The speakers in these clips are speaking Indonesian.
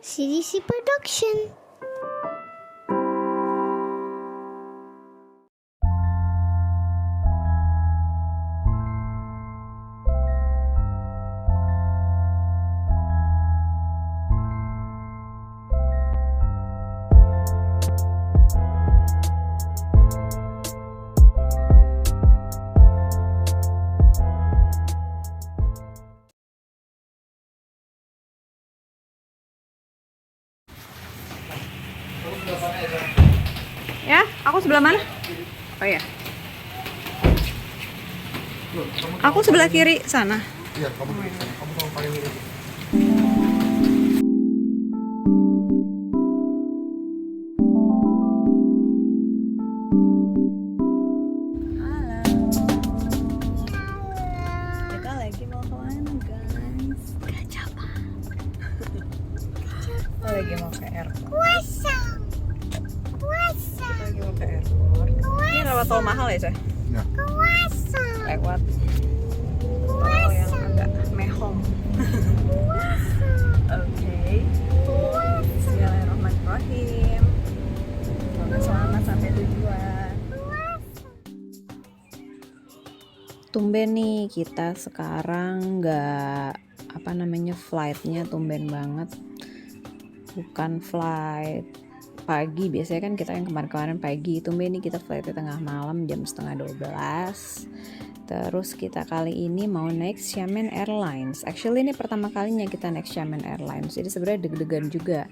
CDC Production. Ya, aku sebelah mana? Oh ya. Aku sebelah kiri sana. Iya, kamu kamu paling mirip. Halo. Kita lagi mau kemana, guys? Kacapa. Kita lagi mau ke airport. Kita lagi mau ke airport. Ini lewat tol mahal ya, Coy? Ya. Lewat tol yang agak mehong. Oke. Bismillahirrahmanirrahim. Semoga selamat sampai tujuan. Tumben nih kita sekarang flightnya tumben banget, bukan flight pagi. Biasanya kan kita yang kemarin-kemarin pagi, tumben nih kita flightnya tengah malam jam 11:30. Terus kita kali ini mau naik Xiamen Airlines. Actually ini pertama kalinya kita naik Xiamen Airlines, jadi sebenarnya deg-degan juga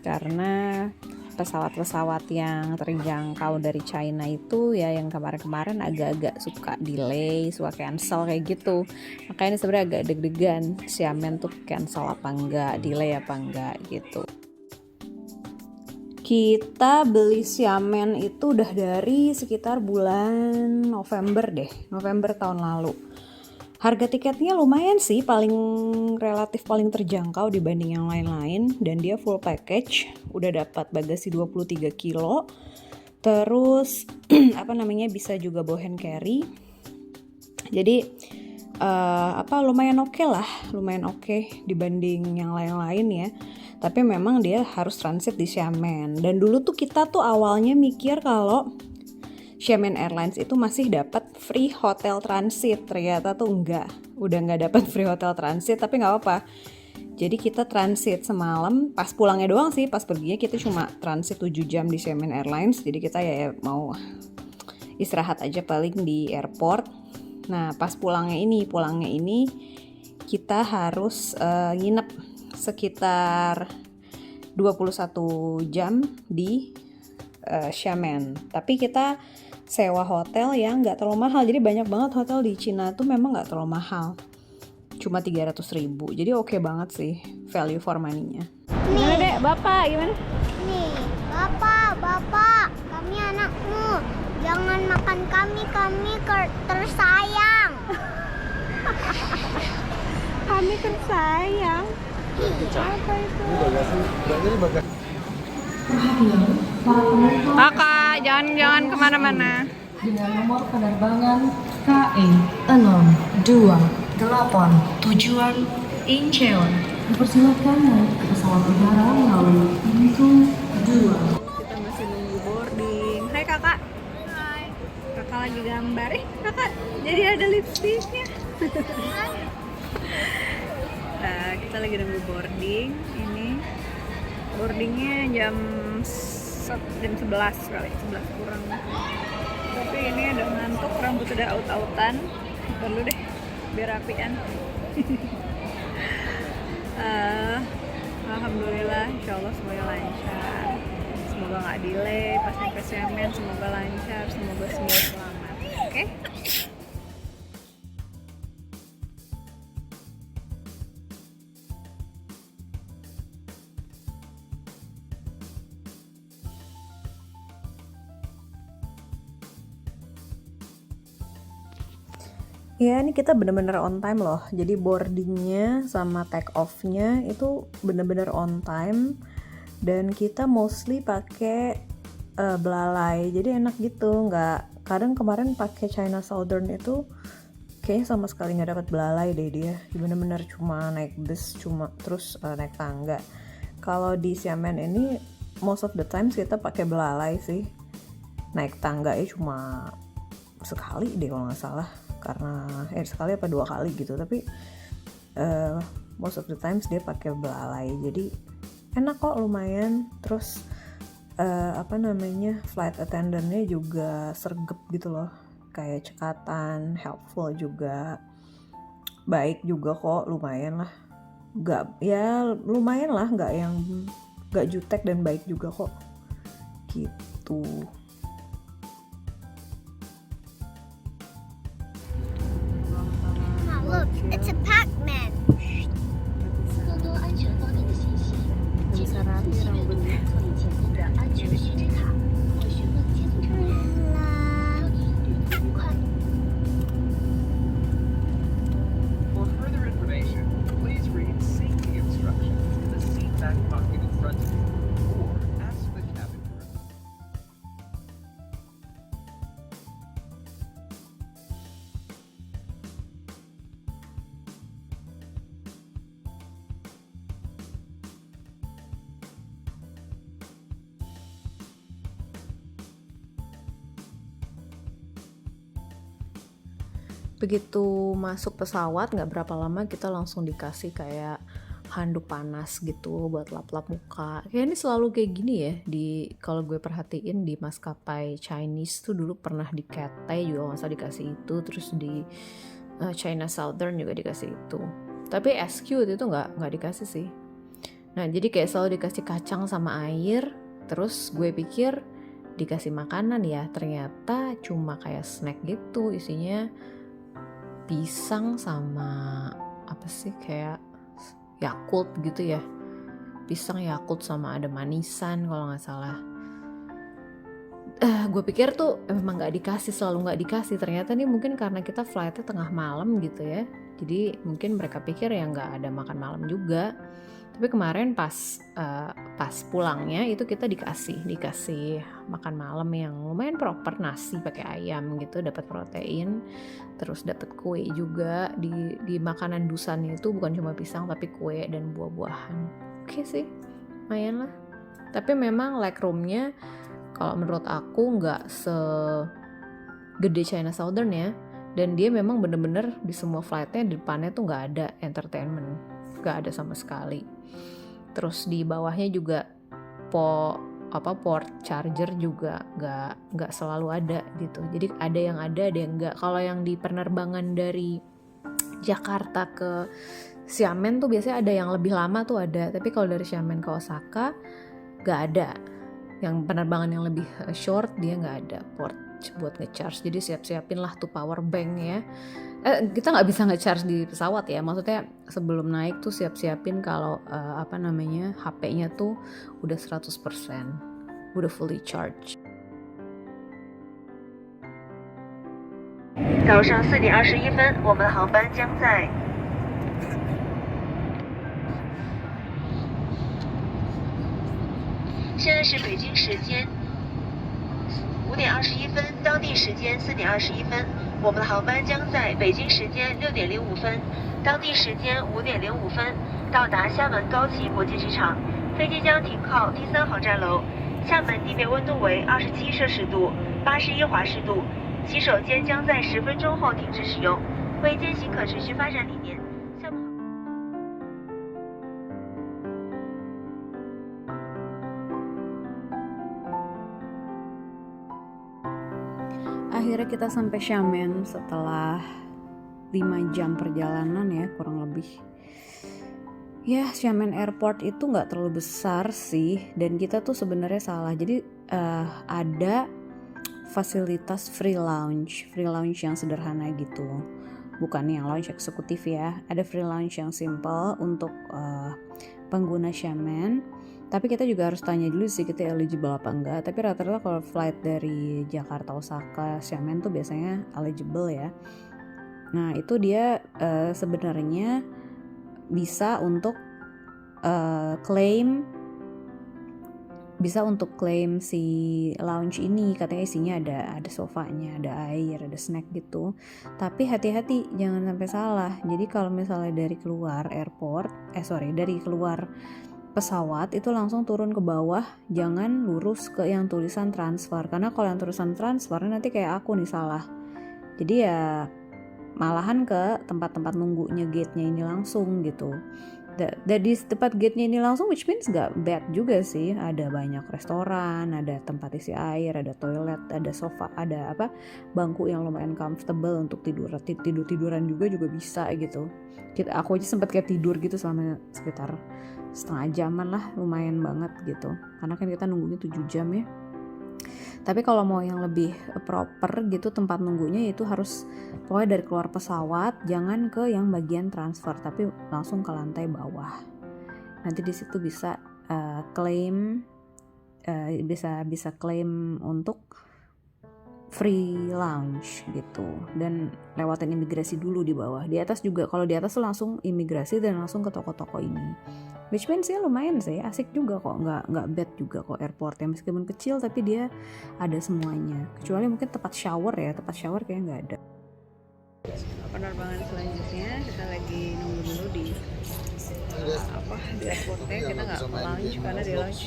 karena pesawat-pesawat yang terjangkau dari China itu ya yang kemarin-kemarin agak-agak suka delay, suka cancel kayak gitu. Makanya ini sebenarnya agak deg-degan, Xiamen tuh cancel apa enggak, delay apa enggak gitu. Kita beli Xiamen itu udah dari sekitar bulan November tahun lalu. Harga tiketnya lumayan sih, relatif paling terjangkau dibanding yang lain-lain, dan dia full package, udah dapat bagasi 23 kilo. Terus bisa juga bawa hand carry. Jadi lumayan oke dibanding yang lain-lain ya. Tapi memang dia harus transit di Xiamen. Dan dulu tuh kita tuh awalnya mikir kalau Xiamen Airlines itu masih dapat free hotel transit. Ternyata tuh udah nggak dapat free hotel transit, tapi nggak apa-apa. Jadi kita transit semalam, pas pulangnya doang sih, pas perginya kita cuma transit 7 jam di Xiamen Airlines. Jadi kita ya mau istirahat aja paling di airport. Nah pas pulangnya ini kita harus nginep sekitar 21 jam di Xiamen. Tapi kita sewa hotel yang nggak terlalu mahal. Jadi banyak banget hotel di Cina tuh memang nggak terlalu mahal, cuma 300.000. Jadi oke banget sih value for money-nya. Gimana dek, bapak gimana? Nih, bapak, kami anakmu. Jangan makan kami tersayang. Kami tersayang. Apa itu? Ini bagasi, ini bagasi. Kakak, jangan kemana-mana. Dengan nomor penerbangan KE 628 tujuan Incheon. Dipersilakan naik ke pesawat udara melalui pintu 2. Kita masih nunggu boarding. Hai kakak. Hai. Kakak lagi gambar. Kakak jadi ada lipstiknya. Nah, kita lagi nunggu boarding. Ini boardingnya jam 11 kali, 11 kurang. Tapi ini udah ngantuk, rambut udah aut-autan. Perlu deh, biar rapian. Alhamdulillah, insyaallah semuanya lancar. Semoga nggak delay pas sampai Xiamen, semoga lancar, semoga semua selamat. Oke? Ya ini kita bener-bener on time loh. Jadi boardingnya sama take off-nya itu bener-bener on time. Dan kita mostly pakai belalai. Jadi enak gitu. Nggak, kadang kemarin pakai China Southern itu kayaknya sama sekali nggak dapat belalai deh dia. Bener-bener cuma naik bus, terus naik tangga. Kalau di Xiamen ini most of the times kita pakai belalai sih. Naik tangga cuma sekali deh kalau nggak salah, karena sekali apa 2 kali gitu, tapi most of the times dia pakai belalai, jadi enak kok, lumayan. Terus flight attendant-nya juga sergep gitu loh, kayak cekatan, helpful juga, baik juga kok, lumayan lah. Lumayan lah, nggak jutek dan baik juga kok gitu. Mama, look, it's a Pac-Man. 更多安全方面的信息，请您仔细阅读侧面前面的安全须知卡，或询问接组成员。祝您旅途愉快。 For further information, please read safety instructions in the seat back pocket in front of you, or ask the cabin crew. Begitu masuk pesawat nggak berapa lama kita langsung dikasih kayak handuk panas gitu buat lap-lap muka. Kayak ini selalu kayak gini ya, kalau gue perhatiin di maskapai Chinese tuh dulu pernah di Cathay juga masa dikasih itu, terus di China Southern juga dikasih itu. Tapi SQ itu nggak dikasih sih. Nah jadi kayak selalu dikasih kacang sama air, terus gue pikir dikasih makanan ya, ternyata cuma kayak snack gitu, isinya pisang sama apa sih, kayak Yakult gitu ya, pisang Yakult sama ada manisan kalau nggak salah. Gue pikir tuh memang selalu nggak dikasih, ternyata nih mungkin karena kita flightnya tengah malam gitu ya, jadi mungkin mereka pikir ya nggak ada makan malam juga. Tapi kemarin pas pulangnya itu kita dikasih makan malam yang lumayan proper, nasi pakai ayam gitu, dapat protein, terus dapat kue juga di makanan dusannya itu, bukan cuma pisang tapi kue dan buah-buahan. Oke sih, lumayan lah. Tapi memang legroomnya kalau menurut aku nggak segede China Southern ya, dan dia memang bener-bener di semua flightnya di depannya tuh nggak ada entertainment, nggak ada sama sekali. Terus di bawahnya juga port charger juga nggak selalu ada gitu. Jadi ada yang nggak. Kalau yang di penerbangan dari Jakarta ke Xiamen tuh biasanya ada yang lebih lama tuh ada. Tapi kalau dari Xiamen ke Osaka nggak ada. Yang penerbangan yang lebih short dia nggak ada port buat ngecharge. Jadi siapin lah tuh power bank ya. Kita nggak bisa ngecharge di pesawat ya, maksudnya sebelum naik tuh siapin kalau HP-nya tuh udah 100%, udah fully charged. 早上4点21分，我们的航班将在。现在是北京时间5点21分，当地时间4点21分。我们的航班将在北京时间6点05分，当地时间5点05分到达厦门高崎国际机场。飞机将停靠第3航站楼。厦门地面温度为27摄氏度，81华氏度。洗手间将在10分钟后停止使用。为践行可持续发展理念，厦门。 Akhirnya kita sampai Xiamen setelah 5 jam perjalanan ya, kurang lebih. Ya, Xiamen Airport itu nggak terlalu besar sih, dan kita tuh sebenarnya salah. Jadi ada fasilitas free lounge yang sederhana gitu, bukan yang lounge eksekutif ya. Ada free lounge yang simple untuk pengguna Xiamen. Tapi kita juga harus tanya dulu sih kita eligible apa enggak. Tapi rata-rata kalau flight dari Jakarta, Osaka, Xiamen tuh biasanya eligible ya. Nah itu dia sebenarnya bisa untuk claim si lounge ini. Katanya isinya ada sofanya, ada air, ada snack gitu. Tapi hati-hati jangan sampai salah. Jadi kalau misalnya dari keluar pesawat itu langsung turun ke bawah, jangan lurus ke yang tulisan transfer, karena kalau yang tulisan transfer nanti kayak aku nih salah. Jadi ya malahan ke tempat-tempat nunggunya gate-nya ini langsung gitu. Di tempat gate-nya ini langsung, which means gak bad juga sih. Ada banyak restoran, ada tempat isi air, ada toilet, ada sofa, ada bangku yang lumayan comfortable untuk tiduran juga bisa gitu. Aku aja sempat kayak tidur gitu selama sekitar setengah jaman lah, lumayan banget gitu. Karena kan kita nunggunya 7 jam ya. Tapi kalau mau yang lebih proper gitu tempat nunggunya, itu harus pokoknya dari keluar pesawat jangan ke yang bagian transfer, tapi langsung ke lantai bawah. Nanti di situ bisa claim bisa claim untuk free lounge gitu, dan lewatin imigrasi dulu di bawah. Di atas juga, kalau di atas tuh langsung imigrasi dan langsung ke toko-toko ini. Which means ya lumayan sih, asik juga kok, nggak bad juga kok airportnya, meskipun kecil tapi dia ada semuanya. Kecuali mungkin tempat shower kayaknya nggak ada. Penerbangan selanjutnya kita lagi nunggu dulu di airportnya. Kita nggak lounge karena di lounge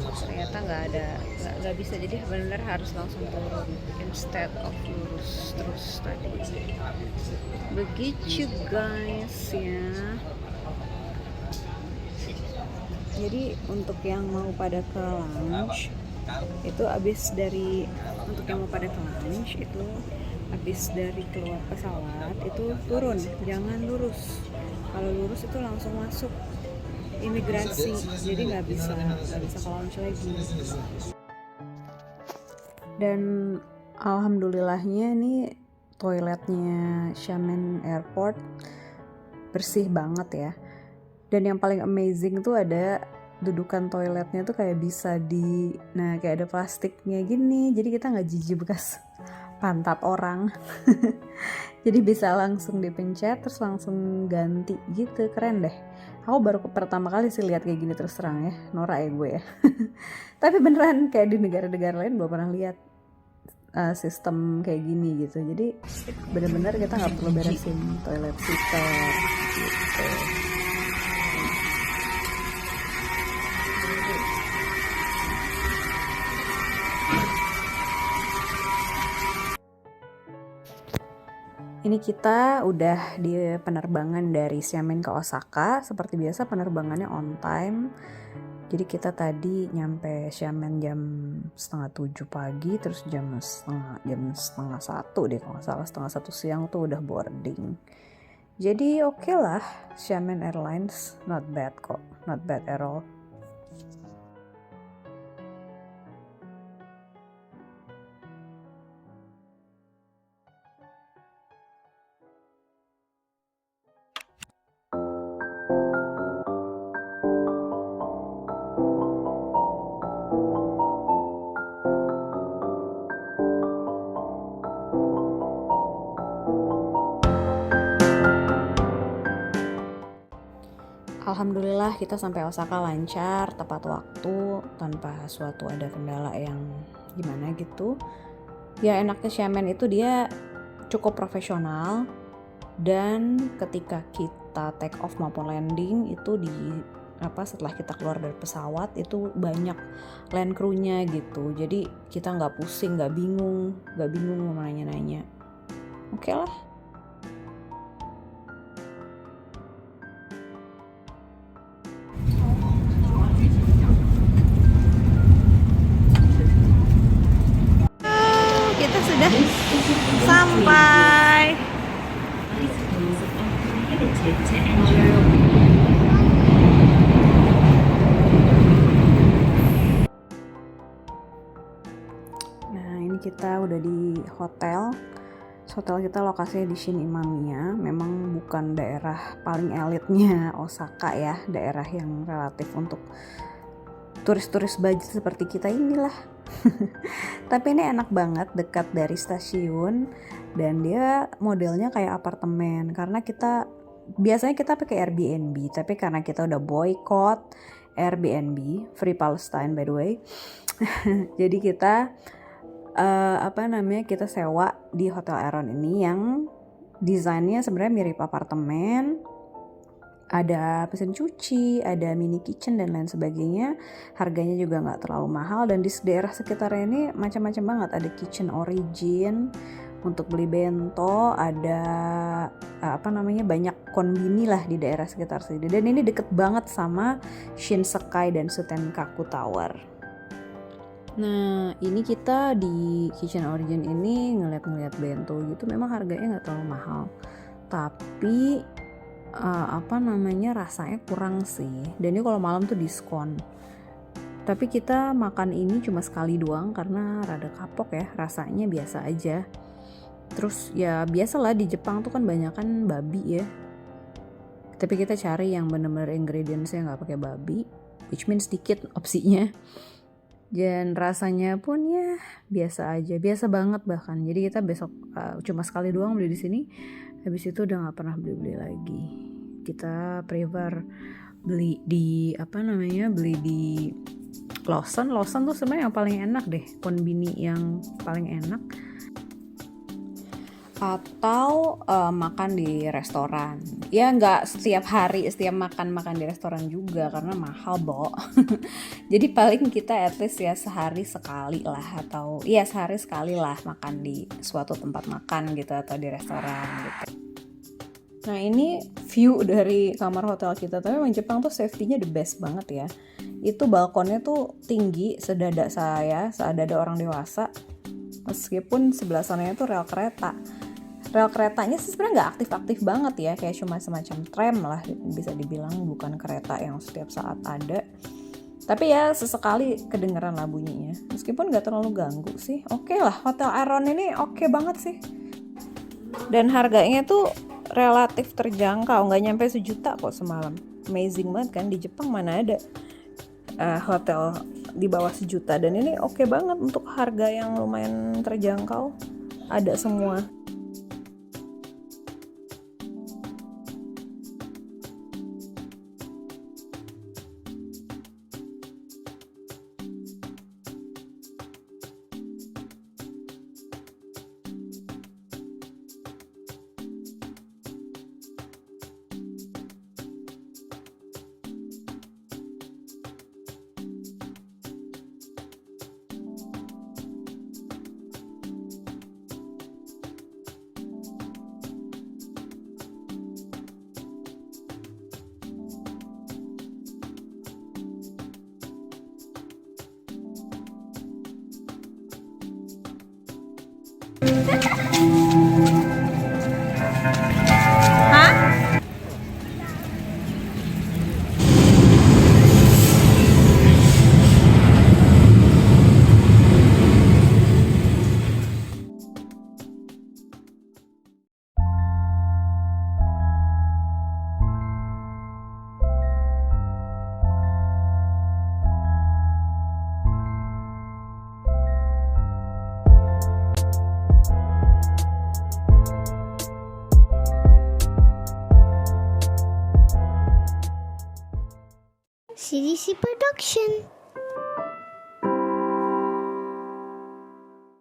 ternyata nggak bisa, jadi benar harus langsung turun instead of lurus terus tadi. Begitu guys ya. Jadi untuk yang mau pada ke lounge itu abis dari keluar pesawat itu turun, jangan lurus. Kalau lurus itu langsung masuk imigrasi, jadi nggak bisa ke lounge lagi. Dan alhamdulillahnya nih toiletnya Xiamen Airport bersih banget ya. Dan yang paling amazing tuh ada dudukan toiletnya tuh kayak bisa kayak ada plastiknya gini, jadi kita nggak jijik bekas pantat orang. Jadi bisa langsung dipencet terus langsung ganti gitu, keren deh. Aku baru pertama kali sih lihat kayak gini, terus terang ya, norak ya gue ya. Tapi beneran kayak di negara-negara lain belum pernah lihat sistem kayak gini gitu. Jadi bener-bener kita nggak perlu beresin toilet kita gitu. Ini kita udah di penerbangan dari Xiamen ke Osaka. Seperti biasa penerbangannya on time. Jadi kita tadi nyampe Xiamen jam 6:30 pagi, terus jam setengah 1 deh kalau nggak salah, 1:30 siang tuh udah boarding. Jadi oke lah, Xiamen Airlines not bad kok, not bad at all. Alhamdulillah kita sampai Osaka lancar, tepat waktu, tanpa suatu ada kendala yang gimana gitu. Ya enaknya Xiamen itu dia cukup profesional, dan ketika kita take off maupun landing itu setelah kita keluar dari pesawat itu banyak land crew-nya gitu. Jadi kita nggak pusing, nggak bingung mau nanya-nanya. Oke lah. Sampai. Nah ini kita udah di hotel. Hotel kita lokasinya di Shin Imamiya. Memang bukan daerah paling elitnya Osaka ya, daerah yang relatif untuk turis-turis budget seperti kita inilah. Tapi ini enak banget, dekat dari stasiun, dan dia modelnya kayak apartemen. Karena biasanya kita pakai Airbnb, tapi karena kita udah boycott Airbnb, Free Palestine by the way. Jadi kita kita sewa di Hotel Aeron ini yang desainnya sebenarnya mirip apartemen. ada mesin cuci, ada mini kitchen dan lain sebagainya. Harganya juga nggak terlalu mahal, dan di daerah sekitarnya ini macam-macam banget. Ada Kitchen Origin untuk beli bento, ada banyak konbini lah di daerah sekitar sini. Dan ini deket banget sama Shinsekai dan Sutenkaku Tower. Nah, ini kita di Kitchen Origin ini ngeliat-ngeliat bento gitu. Memang harganya nggak terlalu mahal, tapi rasanya kurang sih. Dan ini kalau malam tuh diskon. Tapi kita makan ini cuma sekali doang karena rada kapok ya, rasanya biasa aja. Terus ya biasalah di Jepang tuh kan banyakan babi ya. Tapi kita cari yang bener-bener ingredientsnya nggak pakai babi, which means sedikit opsinya. Dan rasanya pun ya biasa aja, biasa banget bahkan. Jadi kita besok cuma sekali doang beli di sini. Habis itu udah nggak pernah beli lagi. Kita prefer beli di beli di Lawson tuh sebenarnya yang paling enak deh, konbini yang paling enak. Atau makan di restoran. Ya nggak setiap hari setiap makan di restoran juga karena mahal, Bo. Jadi paling kita at least ya sehari sekali lah, atau ya sehari sekali lah makan di suatu tempat makan gitu atau di restoran gitu. Nah, ini view dari kamar hotel kita. Tapi memang Jepang tuh safety-nya the best banget ya. Itu balkonnya tuh tinggi sedada seadada orang dewasa. Meskipun sebelah sananya tuh rel kereta. Rel keretanya sih sebenarnya nggak aktif-aktif banget ya, kayak cuma semacam tram lah bisa dibilang, bukan kereta yang setiap saat ada. Tapi ya sesekali kedengeran lah bunyinya. Meskipun nggak terlalu ganggu sih. Oke lah, Hotel Aeron ini oke banget sih. Dan harganya tuh relatif terjangkau, nggak nyampe 1 juta kok semalam. Amazing banget kan, di Jepang mana ada hotel di bawah 1 juta. Dan ini oke banget untuk harga yang lumayan terjangkau, ada semua. CDC Production.